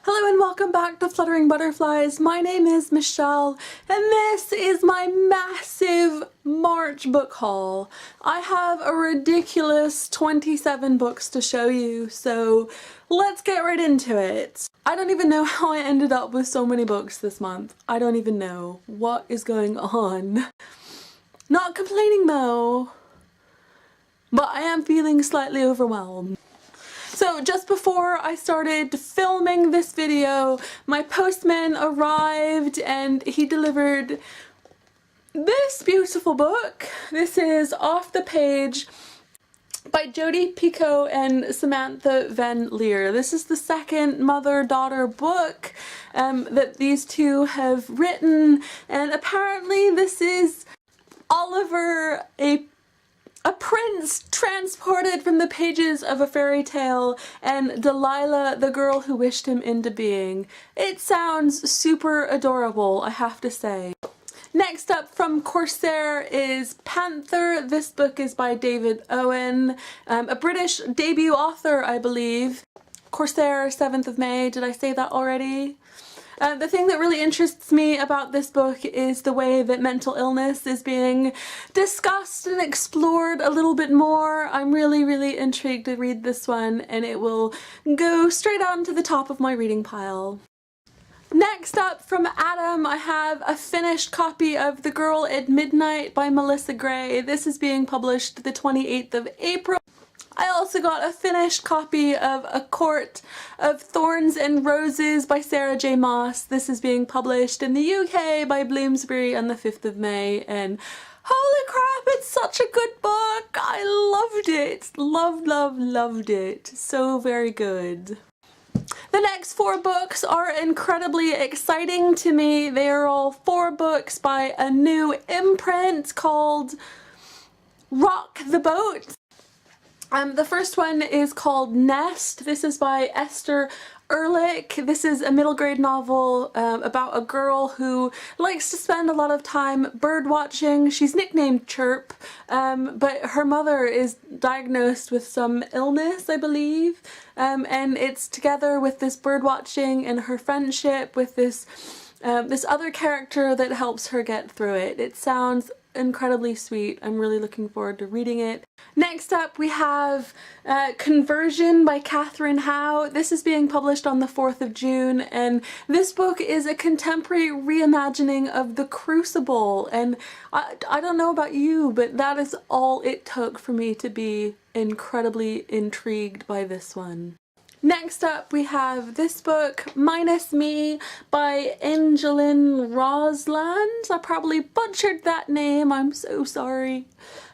Hello and welcome back to Fluttering Butterflies. My name is Michelle and this is my massive March book haul. I have a ridiculous 27 books to show you, so let's get right into it. I don't even know how I ended up with so many books this month. I don't even know what is going on. Not complaining though, but I am feeling slightly overwhelmed. So just before I started filming this video, my postman arrived and he delivered this beautiful book. This is Off the Page by Jodi Picoult and Samantha Van Leer. This is the second mother-daughter book that these two have written, and apparently this is Oliver, a prince transported from the pages of a fairy tale, and Delilah, the girl who wished him into being. It sounds super adorable, I have to say. Next up from Corsair is Panther. This book is by David Owen, a British debut author, I believe. Corsair, 7th of May, did I say that already? The thing that really interests me about this book is the way that mental illness is being discussed and explored a little bit more. I'm really intrigued to read this one, and it will go straight on to the top of my reading pile. Next up from Adam, I have a finished copy of The Girl at Midnight by Melissa Gray. This is being published the 28th of April. I also got a finished copy of A Court of Thorns and Roses by Sarah J Maas. This is being published in the UK by Bloomsbury on the 5th of May, and holy crap, it's such a good book! I loved it! Loved it. So very good. The next 4 books are incredibly exciting to me. They are all 4 books by a new imprint called Rock the Boat. The first one is called Nest. This is by Esther Ehrlich. This is a middle grade novel about a girl who likes to spend a lot of time bird watching. She's nicknamed Chirp, but her mother is diagnosed with some illness, I believe, and it's together with this bird watching and her friendship with this other character that helps her get through it. It sounds incredibly sweet. I'm really looking forward to reading it. Next up we have Conversion by Catherine Howe. This is being published on the 4th of June, and this book is a contemporary reimagining of The Crucible, and I don't know about you, but that is all it took for me to be incredibly intrigued by this one. Next up we have this book, Minus Me by Angeline Rosland. I probably butchered that name, I'm so sorry.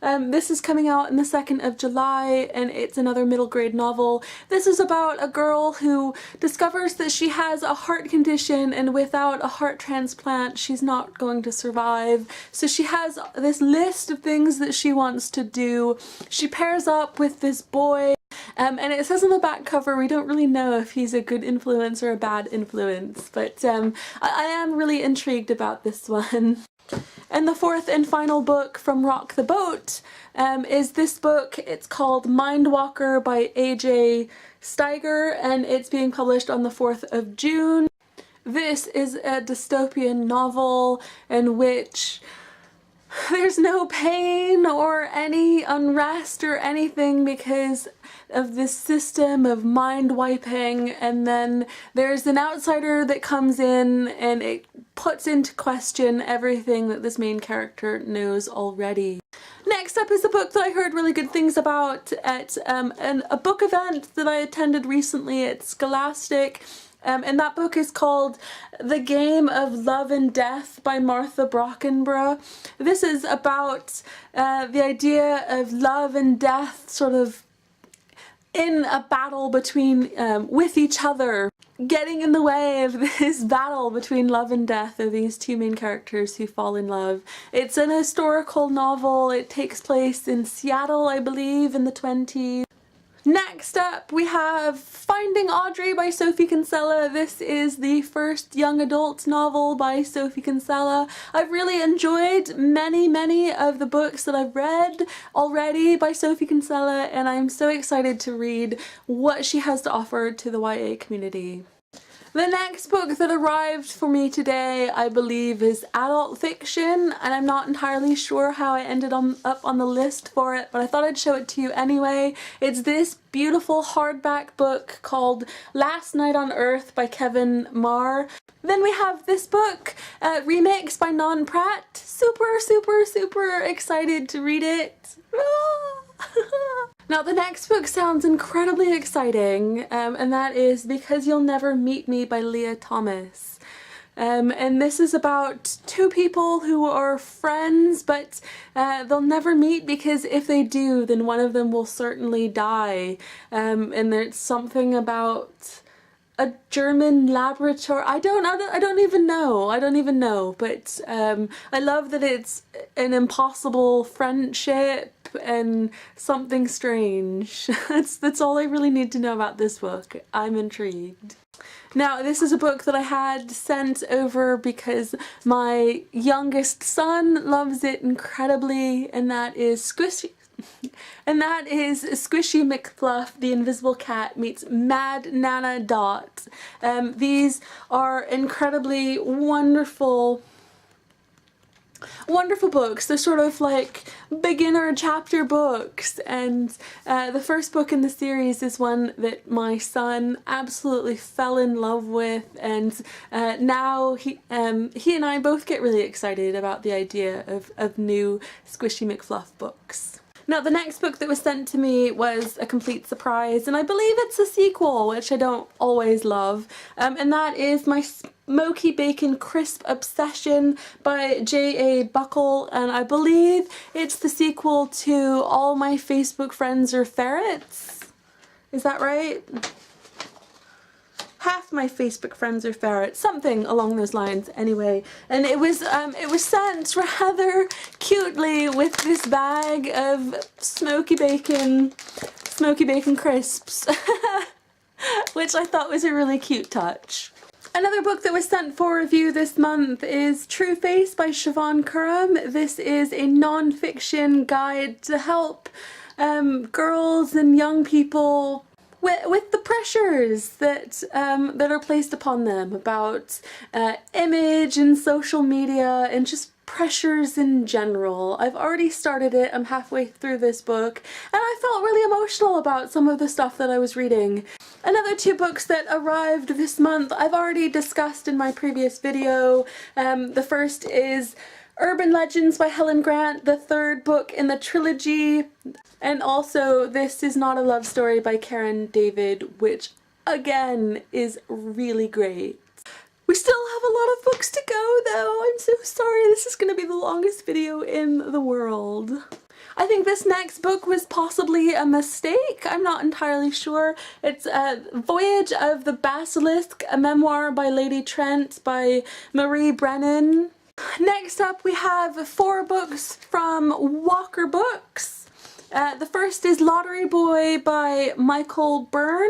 This is coming out in the 2nd of July, and it's another middle grade novel. This is about a girl who discovers that she has a heart condition, and without a heart transplant she's not going to survive. So she has this list of things that she wants to do. She pairs up with this boy, and it says on the back cover we don't really know if he's a good influence or a bad influence, but I am really intrigued about this one. And the 4th and final book from Rock the Boat is this book. It's called Mindwalker by A.J. Steiger, and it's being published on the 4th of June. This is a dystopian novel in which there's no pain or any unrest or anything because of this system of mind wiping, and then there's an outsider that comes in and it puts into question everything that this main character knows already. Next up is a book that I heard really good things about at a book event that I attended recently at Scholastic. And that book is called The Game of Love and Death by Martha Brockenbrough. This is about the idea of love and death sort of in a battle between, with each other, getting in the way of this battle between love and death of these two main characters who fall in love. It's an historical novel. It takes place in Seattle, I believe, in the 1920s. Next up we have Finding Audrey by Sophie Kinsella. This is the first young adult novel by Sophie Kinsella. I've really enjoyed many of the books that I've read already by Sophie Kinsella, and I'm so excited to read what she has to offer to the YA community. The next book that arrived for me today, I believe, is adult fiction, and I'm not entirely sure how I ended up on the list for it, but I thought I'd show it to you anyway. It's this beautiful hardback book called Last Night on Earth by Kevin Marr. Then we have this book, remixed by Non Pratt. Super, super, super excited to read it. Now the next book sounds incredibly exciting, and that is Because You'll Never Meet Me by Leah Thomas. And this is about two people who are friends, but they'll never meet because if they do, then one of them will certainly die. And there's something about a German laboratory. I don't even know, but I love that it's an impossible friendship and something strange. That's all I really need to know about this book. I'm intrigued. Now, this is a book that I had sent over because my youngest son loves it incredibly, and that is Squishy McFluff, the Invisible Cat meets Mad Nana Dot. These are incredibly wonderful books. They're sort of like beginner chapter books, and the first book in the series is one that my son absolutely fell in love with, and now he and I both get really excited about the idea of new Squishy McFluff books. Now the next book that was sent to me was a complete surprise, and I believe it's a sequel, which I don't always love, and that is My Smoky Bacon Crisp Obsession by J.A. Buckle, and I believe it's the sequel to All My Facebook Friends Are Ferrets. Is that right? Half my Facebook friends are ferrets, something along those lines anyway. And it was sent rather cutely with this bag of smoky bacon crisps, which I thought was a really cute touch. Another book that was sent for review this month is True Face by Siobhan Curran. This is a non-fiction guide to help girls and young people with the pressures that are placed upon them about image and social media and just pressures in general. I've already started it. I'm halfway through this book, and I felt really emotional about some of the stuff that I was reading. Another two books that arrived this month I've already discussed in my previous video. The first is Urban Legends by Helen Grant, the third book in the trilogy, and also This Is Not a Love Story by Karen David, which again is really great. We still have a lot of books to go though. I'm so sorry, this is going to be the longest video in the world. I think this next book was possibly a mistake. I'm not entirely sure. It's Voyage of the Basilisk, a memoir by Lady Trent by Marie Brennan. Next up we have 4 books from Walker Books. The first is Lottery Boy by Michael Byrne.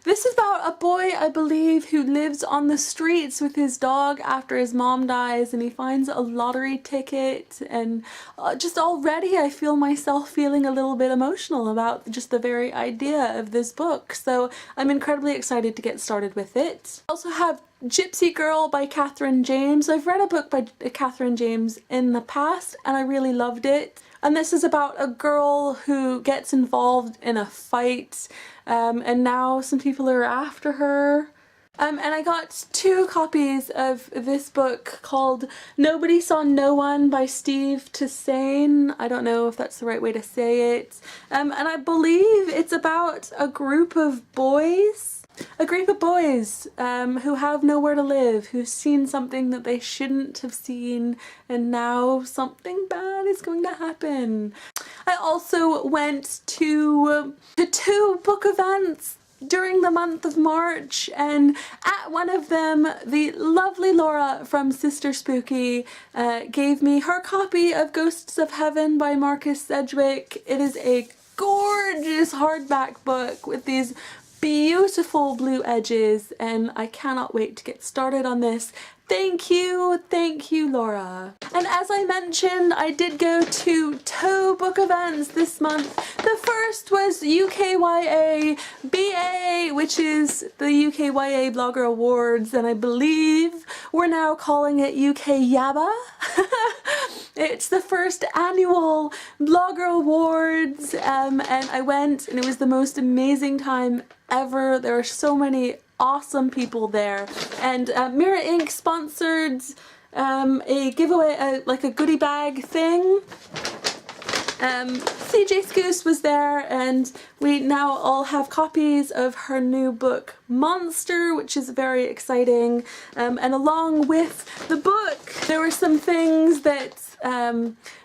This is about a boy, I believe, who lives on the streets with his dog after his mom dies, and he finds a lottery ticket, and just already I feel myself feeling a little bit emotional about just the very idea of this book, so I'm incredibly excited to get started with it. I also have Gypsy Girl by Kathryn James. I've read a book by Kathryn James in the past and I really loved it. And this is about a girl who gets involved in a fight, and now some people are after her. And I got 2 copies of this book called Nobody Saw No One by Steve Tusain. I don't know if that's the right way to say it. And I believe it's about a group of boys who have nowhere to live, who've seen something that they shouldn't have seen, and now something bad is going to happen. I also went to 2 book events during the month of March, and at one of them the lovely Laura from Sister Spooky gave me her copy of Ghosts of Heaven by Marcus Sedgwick. It is a gorgeous hardback book with these beautiful blue edges, and I cannot wait to get started on this. Thank you, Laura. And as I mentioned, I did go to 2 book events this month. The first was UKYA BA, which is the UKYA Blogger Awards, and I believe we're now calling it UK Yabba. It's the first annual Blogger Awards, and I went, and it was the most amazing time ever. There were so many awesome people there, and Mira Inc. sponsored a giveaway, like a goodie bag thing. CJ Scoose was there, and we now all have copies of her new book Monster, which is very exciting, and along with the book there were some things that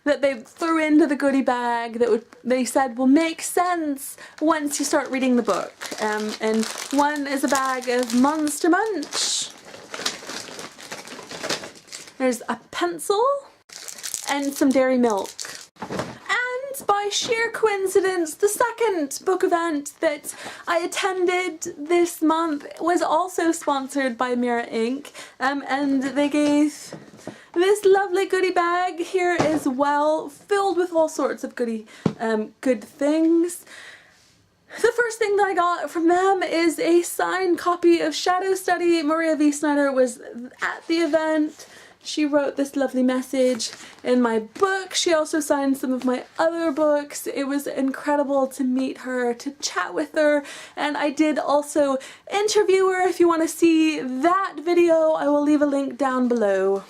that they threw into the goodie bag that they said will make sense once you start reading the book. And one is a bag of Monster Munch. There's a pencil and some dairy milk. And by sheer coincidence, the second book event that I attended this month was also sponsored by Mira Inc. And they gave this lovely goodie bag here as well, filled with all sorts of good things. The first thing that I got from them is a signed copy of Shadow Study. Maria V. Snyder was at the event. She wrote this lovely message in my book. She also signed some of my other books. It was incredible to meet her, to chat with her, and I did also interview her. If you want to see that video, I will leave a link down below.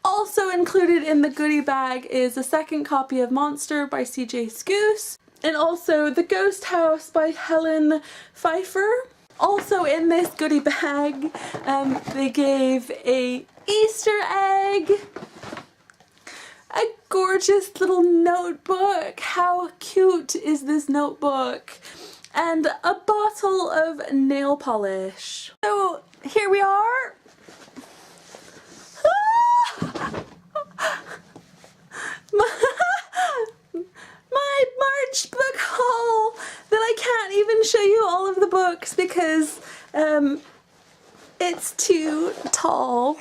Also included in the goodie bag is a second copy of Monster by CJ Scoose, and also The Ghost House by Helen Pfeiffer. Also in this goodie bag, they gave a Easter egg, a gorgeous little notebook. How cute is this notebook? And a bottle of nail polish. So here we are. My March book haul that I can't even show you all of the books because it's too tall.